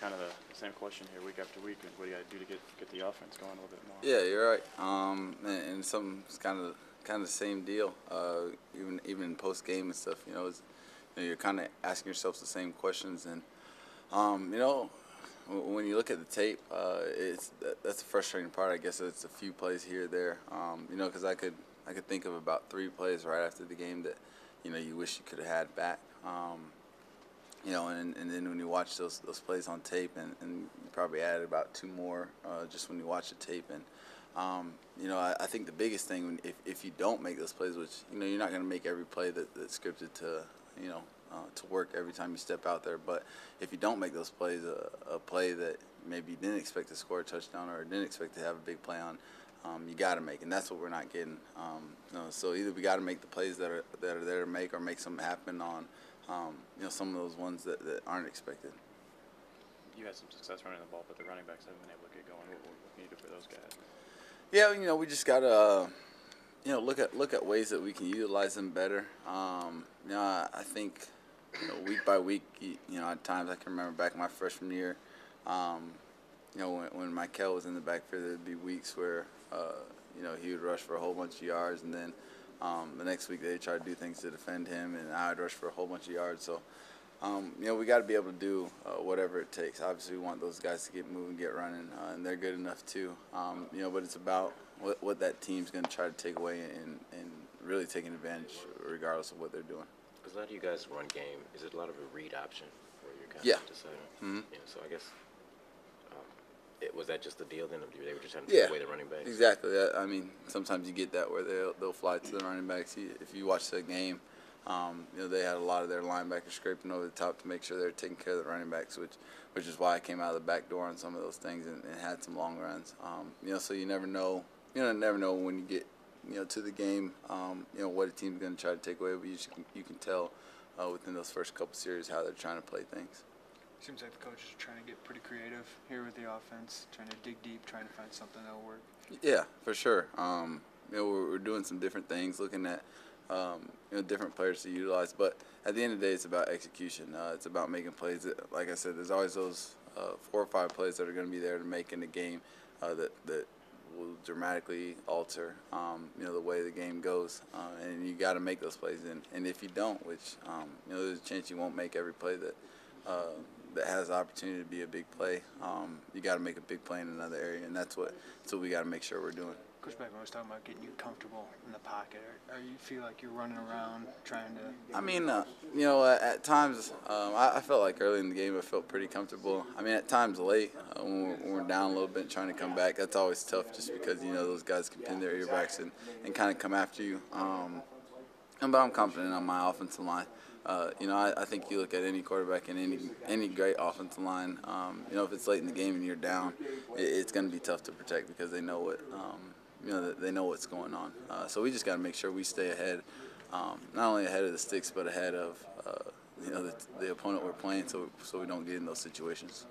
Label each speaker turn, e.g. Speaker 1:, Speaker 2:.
Speaker 1: kind of the same question here week after week. What do you got to do to get the offense going a little bit more?
Speaker 2: Yeah, you're right. And something's kind of the same deal. Even in post game and stuff, you're kind of asking yourselves the same questions. And when you look at the tape, that's the frustrating part. I guess it's a few plays here or there. Because I could think of about 3 plays right after the game that you wish you could have had back. And then when you watch those plays on tape, and you probably added about 2 more just when you watch the tape. And I think the biggest thing, if you don't make those plays, which you're not going to make every play that's scripted to to work every time you step out there. But if you don't make those plays, a play that maybe you didn't expect to score a touchdown or didn't expect to have a big play on, you got to make, and that's what we're not getting. So either we got to make the plays that are there to make, or make something happen on some of those ones that aren't expected.
Speaker 1: You had some success running the ball, but the running backs haven't been able to get going. What can you do for those guys?
Speaker 2: Yeah, we just gotta look at ways that we can utilize them better. I think week by week, at times I can remember back in my freshman year, when Michael was in the backfield, there'd be weeks where he would rush for a whole bunch of yards, and then the next week they try to do things to defend him, and I would rush for a whole bunch of yards. So, we got to be able to do whatever it takes. Obviously, we want those guys to get moving, get running, and they're good enough too. But it's about what that team's going to try to take away and really taking advantage regardless of what they're doing.
Speaker 3: Because a lot of you guys run game, is it a lot of a read option where you're kind
Speaker 2: Yeah.
Speaker 3: of deciding?
Speaker 2: Mm-hmm.
Speaker 3: So I guess was that just the deal then? Or they were just trying to take away the running backs?
Speaker 2: Exactly. I mean, sometimes you get that where they'll fly to the running backs. If you watch the game, they had a lot of their linebackers scraping over the top to make sure they're taking care of the running backs, which is why I came out of the back door on some of those things and had some long runs. So you never know. Never know when you get to the game. What a team's going to try to take away, but you can tell within those first couple series how they're trying to play things.
Speaker 4: Seems like the coaches are trying to get pretty creative here with the offense, trying to dig deep, trying to find something that'll work.
Speaker 2: Yeah, for sure. We're doing some different things, looking at different players to utilize. But at the end of the day, it's about execution. It's about making plays. Like I said, there's always those 4 or 5 plays that are going to be there to make in the game that will dramatically alter the way the game goes. And you got to make those plays. And if you don't, which there's a chance you won't make every play that has the opportunity to be a big play, you got to make a big play in another area, and that's what we got to make sure we're doing.
Speaker 4: Coach Beckman was talking about getting you comfortable in the pocket. Or you feel like you're running around trying to?
Speaker 2: I mean, at times I felt like early in the game I felt pretty comfortable. I mean, at times late when we're down a little bit and trying to come back, that's always tough just because those guys can pin their earbacks and kind of come after you. But I'm confident on my offensive line. I think you look at any quarterback in any great offensive line. If it's late in the game and you're down, it's going to be tough to protect because they know what they know what's going on. So we just got to make sure we stay ahead, not only ahead of the sticks but ahead of the opponent we're playing, so we don't get in those situations.